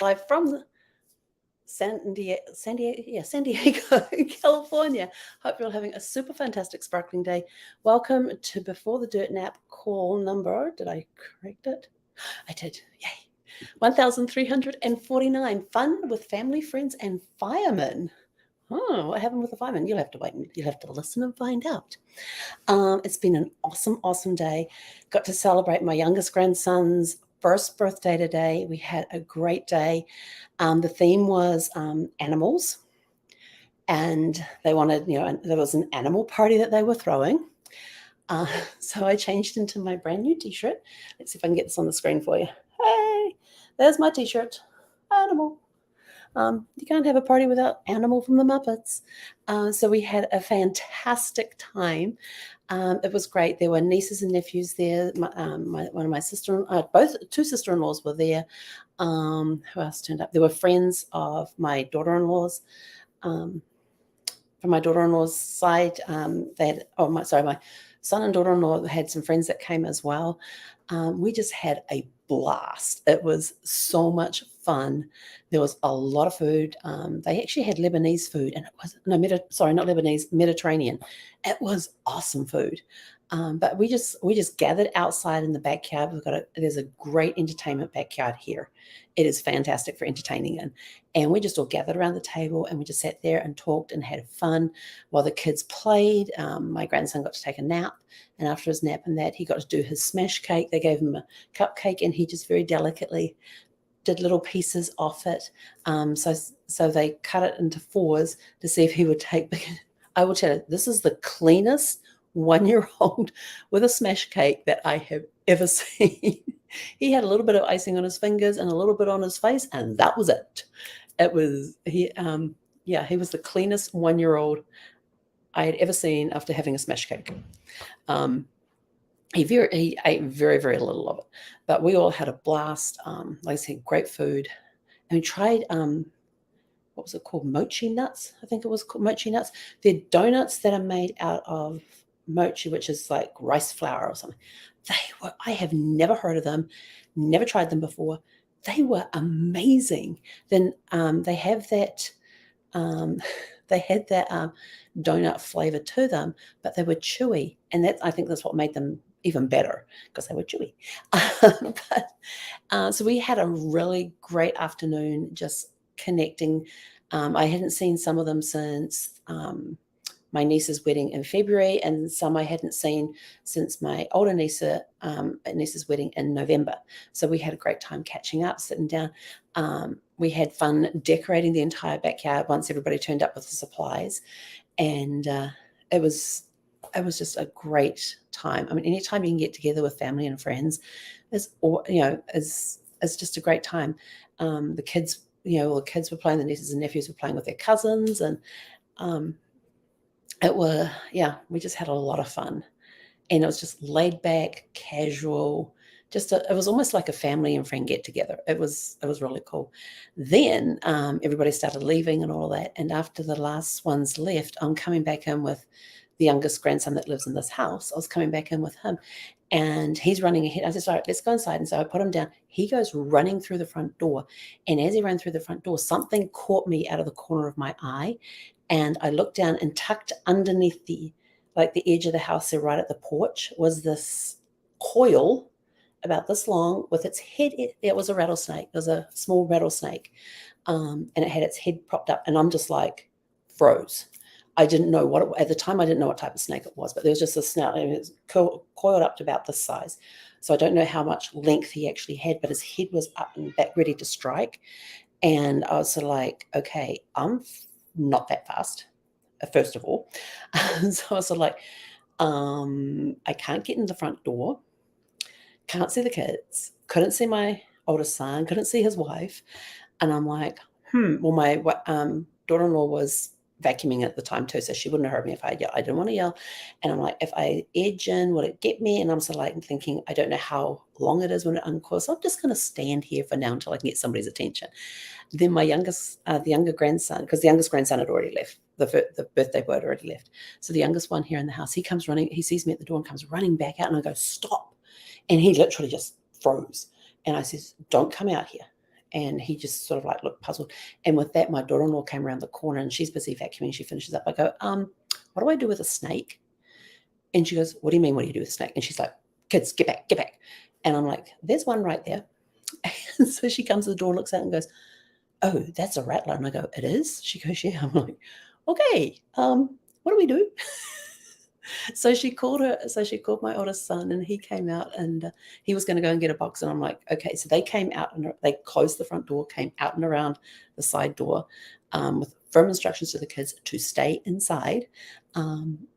Live from San Diego, California. Hope you're all having a super fantastic sparkling day. Welcome to Before the Dirt Nap call number. Did I correct it? I did. Yay. 1349. Fun with family, friends, and firemen. Oh, what happened with the firemen? You'll have to wait and you'll have to listen and find out. It's been an awesome day. Got to celebrate my youngest grandson's first birthday today. We had a great day. The theme was animals, and they wanted, there was an animal party that they were throwing. So I changed into my brand new t-shirt. Let's see if I can get this on the screen for you. Hey, there's my t-shirt. Animal. You can't have a party without Animal from the Muppets. So we had a fantastic time. It was great. There were nieces and nephews there. One of my two sister-in-laws were there. Who else turned up? There were friends of my daughter-in-laws. From my daughter-in-law's side, my son and daughter-in-law had some friends that came as well. We just had a blast. It was so much fun. There was a lot of food. They actually had Lebanese food, and it was not Lebanese, Mediterranean. It was awesome food. But we just gathered outside in the backyard. There's a great entertainment backyard here. It is fantastic for entertaining in. And we just all gathered around the table and we just sat there and talked and had fun while the kids played. My grandson got to take a nap, and after his nap and that, he got to do his smash cake. They gave him a cupcake and he just very delicately did little pieces off it. So they cut it into fours to see if he would take. I will tell you, this is the cleanest 1-year-old with a smash cake that I have ever seen. He had a little bit of icing on his fingers and a little bit on his face, and that was it. He was the cleanest 1-year-old I had ever seen after having a smash cake. He ate very, very little of it, but we all had a blast. Like I said, great food. And we tried, what was it called? Mochi nuts. I think it was called mochi nuts. They're donuts that are made out of mochi, which is like rice flour or something. I have never heard of them, never tried them before. They were amazing. Then they have that, they had that donut flavor to them, but they were chewy. And I think that's what made them even better, because they were chewy. So we had a really great afternoon just connecting. I hadn't seen some of them since my niece's wedding in February, and some I hadn't seen since my older niece's wedding in November. So we had a great time catching up, sitting down. We had fun decorating the entire backyard once everybody turned up with the supplies, and it was just a great time. I mean, anytime you can get together with family and friends is just a great time. The kids were playing, the nieces and nephews were playing with their cousins, and we just had a lot of fun. And it was just laid back, casual, it was almost like a family and friend get together. It was really cool. Then everybody started leaving and all that. And after the last ones left, I'm coming back in with the youngest grandson that lives in this house. I was coming back in with him, and he's running ahead. I said, all right, let's go inside. And so I put him down. He goes running through the front door. And as he ran through the front door, something caught me out of the corner of my eye. And I looked down, and tucked underneath the edge of the house there, right at the porch, was this coil about this long with its head. It was a rattlesnake. It was a small rattlesnake. And it had its head propped up, and I'm just like froze. I didn't know at the time, I didn't know what type of snake it was, but there was just a snout, and it was coiled up to about this size. So I don't know how much length he actually had, but his head was up and back, ready to strike. And I was sort of like, okay, I'm not that fast, first of all. So I was sort of like, I can't get in the front door, can't see the kids, couldn't see my oldest son, couldn't see his wife. And I'm like, well, my daughter-in-law was vacuuming at the time too, so she wouldn't have heard me if I yelled. I didn't want to yell. And I'm like, if I edge in, will it get me? And I'm sort of like thinking, I don't know how long it is when it uncoils, so I'm just going to stand here for now until I can get somebody's attention. Then my the younger grandson, because the youngest grandson had already left, the birthday boy had already left. So the youngest one here in the house, he comes running, he sees me at the door and comes running back out, and I go, stop. And he literally just froze. And I says, don't come out here. And he just sort of like looked puzzled. And with that, my daughter-in-law came around the corner and she's busy vacuuming. She finishes up. I go, what do I do with a snake? And she goes, what do you mean, what do you do with a snake? And she's like, kids, get back, get back. And I'm like, there's one right there. And so she comes to the door, looks out and goes, oh, that's a rattler. And I go, it is? She goes, yeah. I'm like, okay, what do we do? So she called my oldest son, and he came out, and he was going to go and get a box. And I'm like, okay. So they came out and they closed the front door, came out and around the side door with firm instructions to the kids to stay inside. And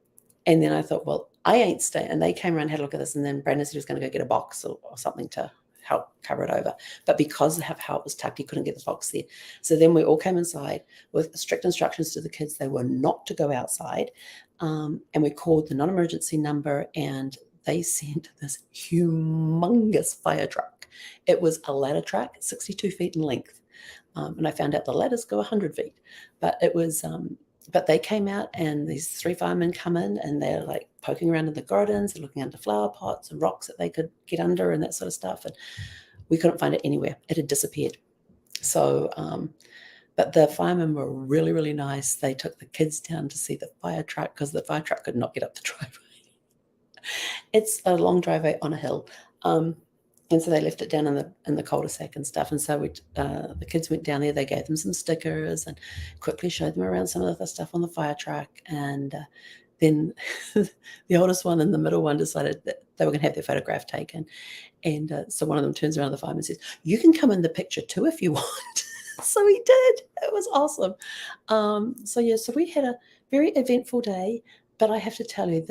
then I thought, well, I ain't staying. And they came around and had a look at this. And then Brandon said he was going to go get a box or something to help cover it over. But because of how it was tucked, he couldn't get the box there. So then we all came inside with strict instructions to the kids. They were not to go outside. And we called the non-emergency number, and they sent this humongous fire truck. It was a ladder truck, 62 feet in length. And I found out the ladders go 100 feet. But it was... But they came out, and these 3 firemen come in, and they're like poking around in the gardens, they're looking under flower pots and rocks that they could get under and that sort of stuff. And we couldn't find it anywhere. It had disappeared. So, but the firemen were really, really nice. They took the kids down to see the fire truck because the fire truck could not get up the driveway. It's a long driveway on a hill. And so they left it down in the cul-de-sac and stuff. And so the kids went down there. They gave them some stickers and quickly showed them around some of the stuff on the fire truck. And then the oldest one and the middle one decided that they were going to have their photograph taken. And so one of them turns around to the fireman and says, you can come in the picture too if you want. So he did. It was awesome. So we had a very eventful day. But I have to tell you,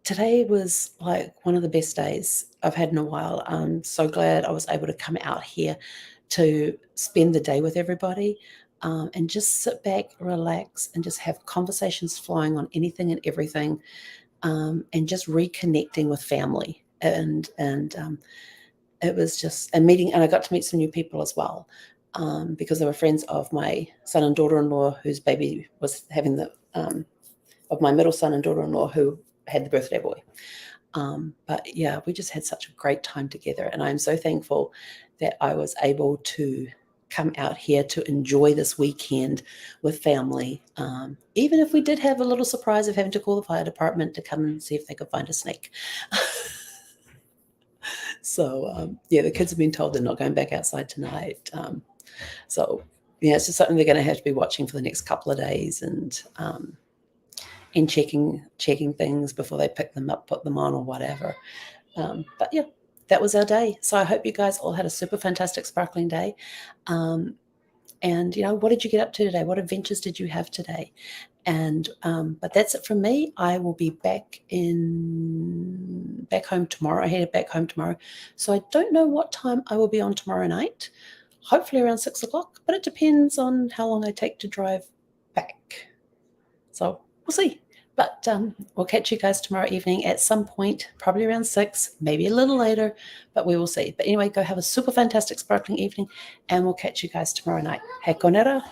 today was like one of the best days I've had in a while. I'm so glad I was able to come out here to spend the day with everybody and just sit back, relax, and just have conversations flowing on anything and everything, and just reconnecting with family. And it was just a meeting, and I got to meet some new people as well, because they were friends of my son and daughter-in-law, whose baby was having of my middle son and daughter-in-law who had the birthday boy. But yeah, we just had such a great time together. And I'm so thankful that I was able to come out here to enjoy this weekend with family. Even if we did have a little surprise of having to call the fire department to come and see if they could find a snake. So yeah, the kids have been told they're not going back outside tonight. So yeah, it's just something they're going to have to be watching for the next couple of days, and checking things before they pick them up, put them on, or whatever. But yeah, that was our day. So I hope you guys all had a super fantastic sparkling day. And what did you get up to today? What adventures did you have today? And but that's it from me. I will be back home tomorrow. I headed back home tomorrow, so I don't know what time I will be on tomorrow night. Hopefully around 6 o'clock, but it depends on how long I take to drive back. So we'll see. But we'll catch you guys tomorrow evening at some point, probably around 6, maybe a little later, but we will see. But anyway, go have a super fantastic sparkling evening, and we'll catch you guys tomorrow night. He konera.